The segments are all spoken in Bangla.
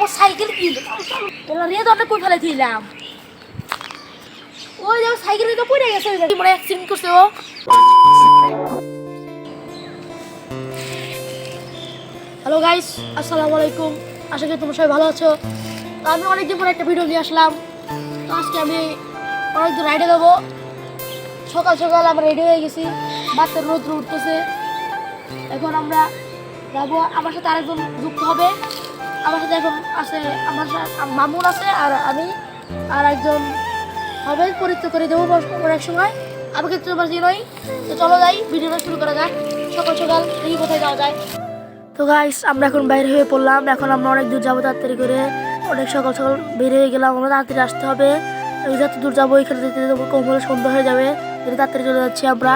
আমার সাইকেল কিনলো এলা রে তো কই ফেলে দিলাম ওই যে সাইকেল তো পড়ে গেছে মনে অ্যাক্সিডেন্ট করছে ও হ্যালো গাইস আসসালামু আলাইকুম আশা করি তোমরা সবাই ভালো আছো তো আমি অনেকদিন পরে একটা ভিডিও নিয়ে আসলাম তো আজকে আমি অনেকদিন রাইডে যাবো সকাল সকাল আমরা রেডি হয়ে গেছি বাচ্চার রোদ্র উঠতেছে এখন আমরা যাবো আমার সাথে আরেকজন যুক্ত হবে আমার সাথে এখন আছে আমার মামুন আছে আর আমি আর একজন হবে পরিচয় করে দেবো অনেক সময় আমাকে তোমার নই তো চলো যাই ভিডিওটা শুরু করা যাক সকাল সকাল দেখি কোথায় যাওয়া যায় তো গাইস আমরা এখন বাইরে হয়ে পড়লাম এখন আমরা অনেক দূর যাবো তাড়াতাড়ি করে অনেক সকাল সকাল বের হয়ে গেলাম আমরা তাড়াতাড়ি আসতে হবে যত দূর যাবো এখানে যেতে কম হলে সন্ধ্যা হয়ে যাবে তাড়াতাড়ি চলে যাচ্ছি আমরা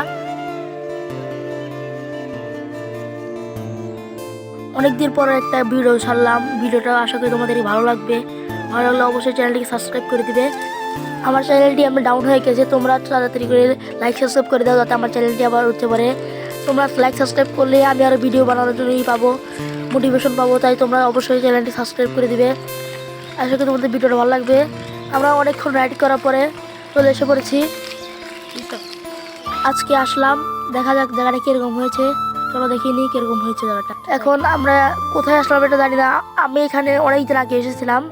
অনেকদিন পরে একটা ভিডিও ছাড়লাম ভিডিওটা আশা করি তোমাদেরই ভালো লাগবে ভালো লাগলে অবশ্যই চ্যানেলটিকে সাবস্ক্রাইব করে দিবে আমার চ্যানেলটি আমি ডাউন হয়ে গেছে তোমরা তাড়াতাড়ি করে লাইক সাবস্ক্রাইব করে দাও যাতে আমার চ্যানেলটি আবার উঠতে পারে তোমরা লাইক সাবস্ক্রাইব করলে আমি আরও ভিডিও বানানোর জন্যই পাবো মোটিভেশন পাবো তাই তোমরা অবশ্যই চ্যানেলটি সাবস্ক্রাইব করে দিবে আশা করি তোমাদের ভিডিওটা ভালো লাগবে আমরা অনেকক্ষণ রাইড করার পরে চলে এসে পড়েছি আজকে আসলাম দেখা যাক জায়গাটা কীরকম হয়েছে চলো দেখিনি কিরকম হয়েছে জায়গাটা এখন আমরা কোথায় আসলাম এটা জানি না আমি এখানে অনেকদিন আগে এসেছিলাম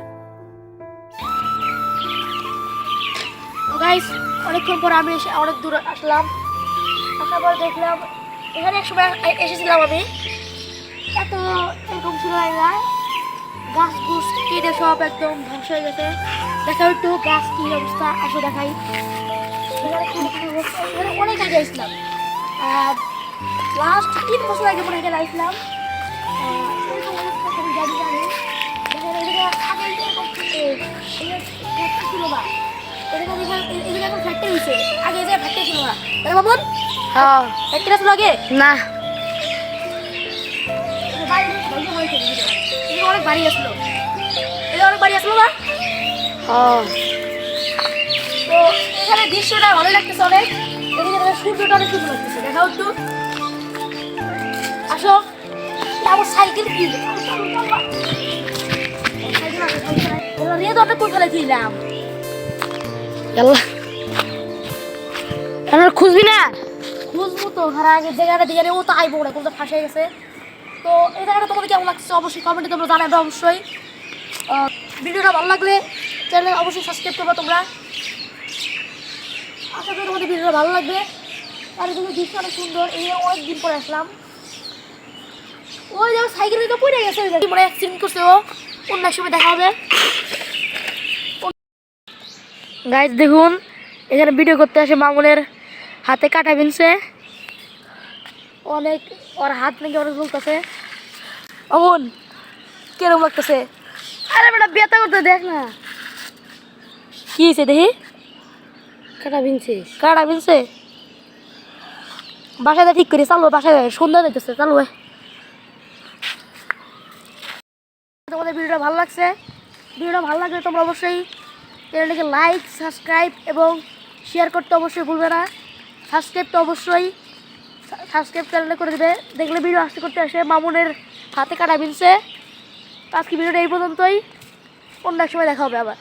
গাইস অনেকক্ষণ পর আমি এসে অনেক দূর আসলাম আসার পর দেখলাম এখানে এক সময় এসেছিলাম আমি এত এরকম ছিল না গাছ গুছ কেটে সব একদম ধ্বংস হয়ে গেছে দেখা একটু গাছ কি অবস্থা আসো দেখাই এখানে অনেক আগে আসলাম আর লাস্ট 3 বছর আগে মনে হয় আসলাম গাড়ি গাড়ি আগে এরকম ছিল না এদিকে এখন ফ্যাক্টরি হয়েছে আগে যে ফ্যাক্টরি ছিল না তাই বাবুন হ্যাঁ ফ্যাক্টরি ছিল আগে না অনেক বাড়ি আসলো অনেক বাড়ি আসলো না হ্যাঁ তো এখানে দৃশ্যটা ভালো লাগতেছে অনেক এদিকে সূর্যটা অনেক সুন্দর লাগতেছে দেখাও একটু আসো আমার সাইকেল কি রে তো কই ফেলে দিলাম খুঁজবি না খুঁজবো তো হারা আগে জায়গাটা দিয়ে ও তো আইবো না কোনটা ফাঁসে গেছে তো এই জায়গাটা তোমাদের কেমন লাগছে অবশ্যই কমেন্টে তোমরা জানাবে অবশ্যই ভিডিওটা ভালো লাগলে চ্যানেল অবশ্যই সাবস্ক্রাইব করবে তোমরা আশা করি তোমাদের ভিডিওটা ভালো লাগবে আর এগুলো দৃশ্য অনেক সুন্দর এই অনেক দিন পরে আসলাম ওই যেমন সাইকেল তো পড়ে গেছে মনে অ্যাক্সিডেন্ট করছে ও অন্য সময় দেখা হবে গাইজ দেখুন এখানে ভিডিও করতে আসে মামুনের হাতে কাটা বিনছে অনেক ওর হাত নাকি অনেক জ্বলতেছে অমন কিরকম লাগতেছে আরে বেটা ব্যথা করতে দেখ না কি হয়েছে দেখি কাটা বিনছে বাসায় ঠিক করি চালু বাসায় সন্ধ্যা দিতেছে চালু তোমাদের ভিডিওটা ভালো লাগছে ভিডিওটা ভালো লাগলে তোমরা অবশ্যই চ্যানেলটিকে লাইক সাবস্ক্রাইব এবং শেয়ার করতে অবশ্যই ভুলবে না সাবস্ক্রাইব তো অবশ্যই সাবস্ক্রাইব চ্যানেলে করে দেবে দেখলে ভিডিও আসতে করতে আসে মামুনের হাতে কাটা বিনছে আজকে ভিডিওটা এই পর্যন্তই অন্য এক সময় দেখা হবে আবার